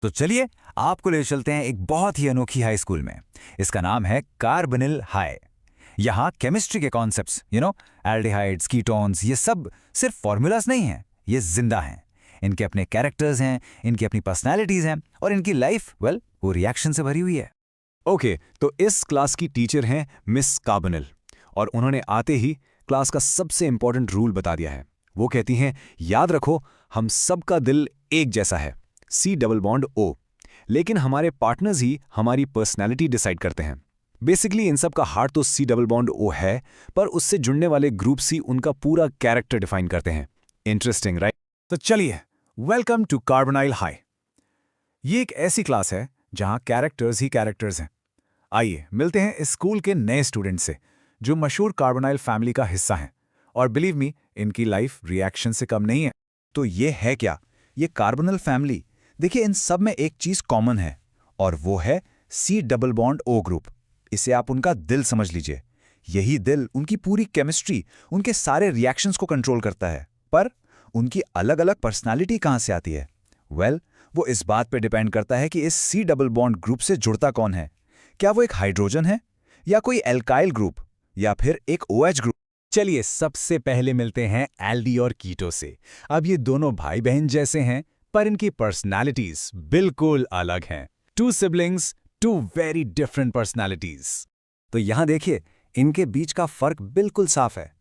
तो चलिए आपको ले चलते हैं एक बहुत ही अनोखी हाई स्कूल में। इसका नाम है कार्बोनिल हाई। यहाँ केमिस्ट्री के कॉन्सेप्ट्स एल्डिहाइड्स, कीटोन्स, ये सब सिर्फ फॉर्मूलाज नहीं हैं, ये जिंदा हैं। इनके अपने कैरेक्टर्स हैं, इनकी अपनी पर्सनैलिटीज हैं और इनकी लाइफ वो रिएक्शन से भरी हुई है। ओके, तो इस क्लास की टीचर हैं मिस कार्बोनिल और उन्होंने आते ही क्लास का सबसे इंपॉर्टेंट रूल बता दिया है। वो कहती हैं, याद रखो हम सबका दिल एक जैसा है, सी डबल बॉन्ड ओ, लेकिन हमारे पार्टनर्स ही हमारी पर्सनैलिटी डिसाइड करते हैं। बेसिकली इन सब का हार्ट तो सी डबल बॉन्ड ओ है, पर उससे जुड़ने वाले ग्रुप सी उनका पूरा कैरेक्टर डिफाइन करते हैं। Interesting, right? तो चलिए, वेलकम टू कार्बोनाइल हाई। ये एक ऐसी क्लास है जहां कैरेक्टर्स ही कैरेक्टर्स हैं। आइए मिलते हैं इस स्कूल के नए स्टूडेंट से जो मशहूर कार्बोनाइल फैमिली का हिस्सा हैं, और बिलीव मी इनकी लाइफ रिएक्शन से कम नहीं है। तो ये है क्या? ये कार्बोनिल फैमिली। देखिए, इन सब में एक चीज कॉमन है और वो है C double bond O group. इसे आप उनका दिल समझ लीजिए। यही दिल उनकी पूरी केमिस्ट्री, उनके सारे रिएक्शंस को कंट्रोल करता है। पर उनकी अलग अलग पर्सनालिटी कहाँ से आती है? वो इस बात पे डिपेंड करता है कि इस सी डबल बॉन्ड ग्रुप से जुड़ता कौन है। क्या वो एक हाइड्रोजन है, या कोई एल्काइल ग्रुप, या फिर एक OH ग्रुप? चलिए सबसे पहले मिलते हैं एल्डी और कीटो से। अब ये दोनों भाई बहन जैसे हैं, पर इनकी पर्सनालिटीज बिल्कुल अलग हैं। Two siblings, two very different personalities. तो यहां देखिए, इनके बीच का फर्क बिल्कुल साफ है।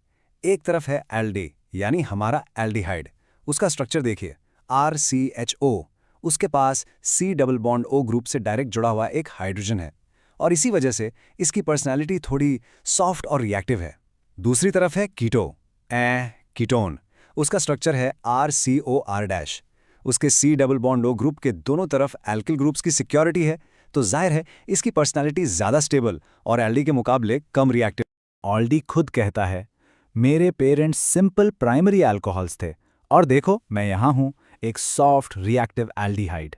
एक तरफ है एल्डे, यानी हमारा एल्डिहाइड। उसका स्ट्रक्चर देखिए, RCHO। उसके पास C double bond O group से डायरेक्ट जुड़ा हुआ एक हाइड्रोजन है, और इसी वजह से इसकी पर्सनालिटी थोड़ी सॉफ्ट और रिएक्टिव है। दूसरी तरफ है कीटोन। उसका स्ट्रक्चर है RCOR-। उसके C double bond O group के दोनों तरफ एल्किल ग्रुप्स की सिक्योरिटी है, तो जाहिर है इसकी पर्सनालिटी ज़्यादा स्टेबल और एल्डी के मुकाबले कम रिएक्टिव। ऑल्डी खुद कहता है, मेरे पेरेंट्स सिंपल प्राइमरी अल्कोहल्स थे, और देखो मैं यहाँ हूँ, एक सॉफ्ट रिएक्टिव एल्डिहाइड।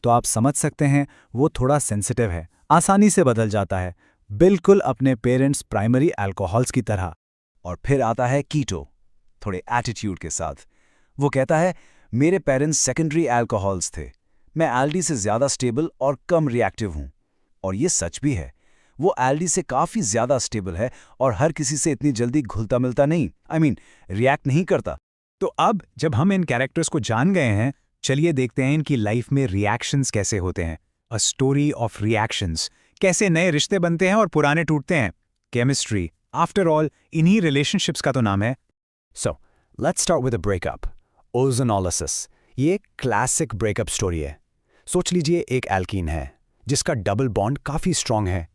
तो आप समझ सकते हैं वो थोड़ा सेंसिटिव है, आसानी से बदल जाता है, बिल्कुल अपने पेरेंट्स प्राइमरी अल्कोहल्स की तरह। और फिर आता है कीटो, थोड़े एटीट्यूड के साथ। वो कहता है, मेरे पेरेंट्स सेकेंडरी अल्कोहल्स थे, मैं एल्डी से ज़्यादा स्टेबल और कम रिएक्टिव हूँ। और ये सच भी है, वो एल्डी से काफ़ी ज़्यादा स्टेबल है और हर किसी से इतनी जल्दी घुलता मिलता नहीं, रिएक्ट नहीं करता। तो अब जब हम इन कैरेक्टर्स को जान गए हैं, चलिए देखते हैं इनकी लाइफ में रिएक्शंस कैसे होते हैं। अ स्टोरी ऑफ रिएक्शंस, कैसे नए रिश्ते बनते हैं और पुराने टूटते हैं। केमिस्ट्री, आफ्टर ऑल इन्हीं रिलेशनशिप्स का तो नाम है। So let's start with a breakup, ozonolysis. ये क्लासिक ब्रेकअप स्टोरी है। सोच लीजिए एक एल्कीन है जिसका डबल बॉन्ड काफ़ी स्ट्रांग है,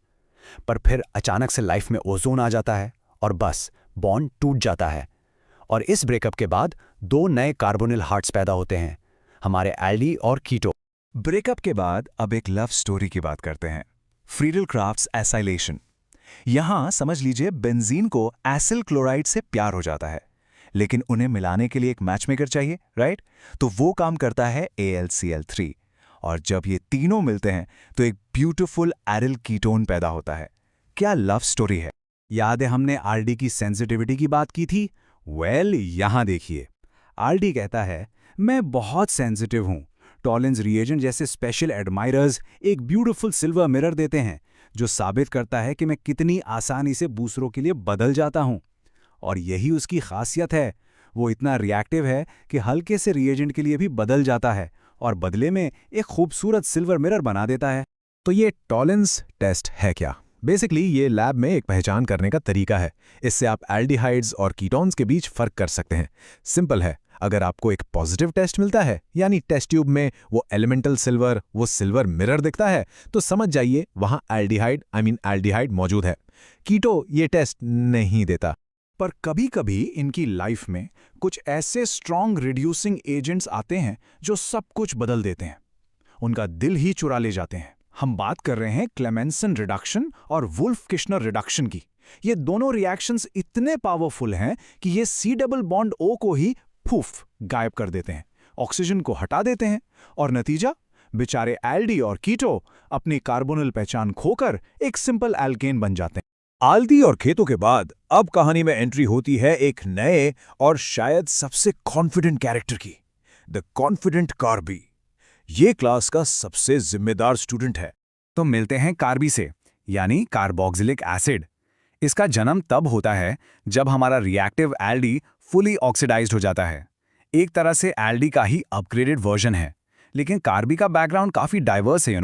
पर फिर अचानक से लाइफ में ओजोन आ जाता है और बस बॉन्ड टूट जाता है। और इस ब्रेकअप के बाद दो नए कार्बोनिल हार्ट्स पैदा होते हैं, हमारे एल्डी और कीटो। ब्रेकअप के बाद अब एक लव स्टोरी की बात करते हैं, फ्रीडल क्राफ्ट्स एसाइलेशन। यहां समझ लीजिए बेंजीन को एसिल क्लोराइड से प्यार हो जाता है, लेकिन उन्हें मिलाने के लिए एक मैचमेकर चाहिए, राइट? तो वो काम करता है AlCl3, और जब ये तीनों मिलते हैं तो एक ब्यूटीफुल एरिल कीटोन पैदा होता है। क्या लव स्टोरी है! याद है हमने आरडी की सेंसिटिविटी की बात की थी? यहां देखिए, आरडी कहता है, मैं बहुत सेंसिटिव हूं। टॉलेंस रिएजेंट जैसे स्पेशल एडमायरर्स एक ब्यूटीफुल सिल्वर मिरर देते हैं, जो साबित करता है कि मैं कितनी आसानी से दूसरों के लिए बदल जाता हूं। और यही उसकी खासियत है, वो इतना रिएक्टिव है कि हल्के से रिएजेंट के लिए भी बदल जाता है और बदले में एक खूबसूरत सिल्वर मिरर बना देता है। तो ये टॉलेंस टेस्ट है क्या? बेसिकली ये लैब में एक पहचान करने का तरीका है। इससे आप एल्डिहाइड्स और कीटोन्स के बीच फर्क कर सकते हैं। सिंपल है, अगर आपको एक पॉजिटिव टेस्ट मिलता है, यानी टेस्ट ट्यूब में वो एलिमेंटल सिल्वर, वो सिल्वर मिरर दिखता है, तो समझ जाइए वहां एल्डिहाइड मौजूद है। कीटो ये टेस्ट नहीं देता। पर कभी-कभी इनकी लाइफ में कुछ ऐसे स्ट्रॉन्ग रिड्यूसिंग एजेंट्स आते हैं जो सब कुछ बदल देते हैं, उनका दिल ही चुरा ले जाते हैं। हम बात कर रहे हैं क्लेमेंसन रिडक्शन और वुल्फ किश्नर रिडक्शन की। ये दोनों रिएक्शंस इतने पावरफुल हैं कि ये सी डबल बॉन्ड O को ही फूफ गायब कर देते हैं, ऑक्सीजन को हटा देते हैं, और नतीजा, बेचारे एल्डी और कीटो अपनी कार्बोनिल पहचान खोकर एक सिंपल एल्केन बन जाते हैं। आल्दी और कीटो के बाद अब कहानी में एंट्री होती है एक नए और शायद सबसे कॉन्फिडेंट कैरेक्टर की, द कॉन्फिडेंट कार्बी। ये क्लास का सबसे जिम्मेदार स्टूडेंट है। तो मिलते हैं कार्बी से, यानी कार्बोक्सिलिक एसिड। इसका जन्म तब होता है जब हमारा रिएक्टिव एल्डी फुली ऑक्सीडाइज्ड हो जाता है। एक तरह से एल्डी का ही अपग्रेडेड वर्जन है। लेकिन कार्बी का बैकग्राउंड काफ़ी डाइवर्स है,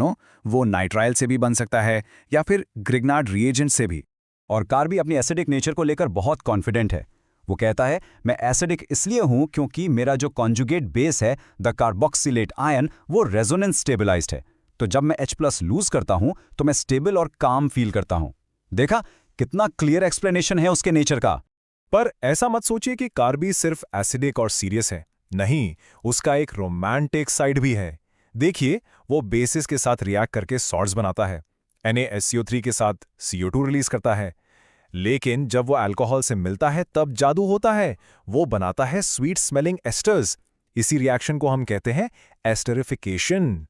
वो नाइट्राइल से भी बन सकता है या फिर ग्रिग्नार्ड रिएजेंट से भी। और कार्बी अपनी एसिडिक नेचर को लेकर बहुत कॉन्फिडेंट है। वो कहता है, मैं एसिडिक इसलिए हूं क्योंकि मेरा जो कॉन्जुगेट बेस है द कार्बोक्सिलेट आयन वो रेजोनेंस स्टेबलाइज्ड है। तो जब मैं H+ लूज करता हूं तो मैं स्टेबल और काम फील करता हूं। देखा कितना क्लियर एक्सप्लेनेशन है उसके नेचर का। पर ऐसा मत सोचिए कि कार्बी सिर्फ एसिडिक और सीरियस है। नहीं, उसका एक रोमांटिक साइड भी है। देखिए, वो बेसिस के साथ रिएक्ट करके सॉल्ट्स बनाता है, NaSCO3 के साथ CO2 रिलीज करता है। लेकिन जब वो अल्कोहल से मिलता है तब जादू होता है, वो बनाता है स्वीट स्मेलिंग एस्टर्स। इसी रिएक्शन को हम कहते हैं एस्टरिफिकेशन।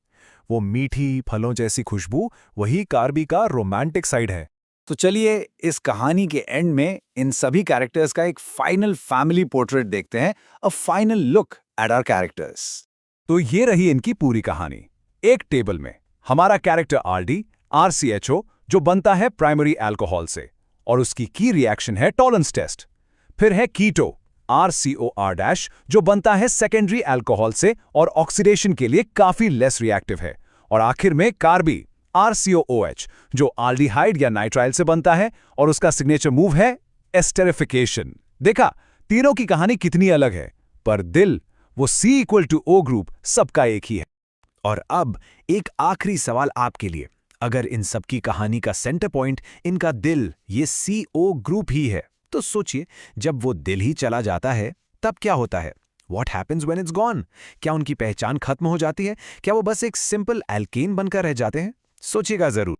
वो मीठी फलों जैसी खुशबू वही कार्बी का रोमांटिक साइड है। तो चलिए इस कहानी के एंड में इन सभी कैरेक्टर्स का एक फाइनल फैमिली पोर्ट्रेट देखते हैं, a final look at our characters. तो ये रही इनकी पूरी कहानी। एक टेबल में हमारा कैरेक्टर RD RCHO जो बनता है प्राइमरी अल्कोहल से, और उसकी की रिएक्शन है टॉलरेंस टेस्ट। फिर है कीटो RCOR- जो बनता है सेकेंडरी अल्कोहल से और ऑक्सीडेशन के लिए काफी लेस रिएक्टिव है। और आखिर में कार्बी RCOOH जो आल्डिहाइड या नाइट्राइल से बनता है और उसका सिग्नेचर मूव है एस्टेरिफिकेशन। देखा तीनों की कहानी कितनी अलग है, पर दिल वो C=O ग्रुप सबका एक ही है। और अब एक आखिरी सवाल आपके लिए। अगर इन सब की कहानी का सेंटर पॉइंट इनका दिल ये CO ग्रुप ही है, तो सोचिए जब वो दिल ही चला जाता है तब क्या होता है? What happens when it's gone? क्या उनकी पहचान खत्म हो जाती है? क्या वो बस एक सिंपल एल्केन बनकर रह जाते हैं? सोचिएगा जरूर।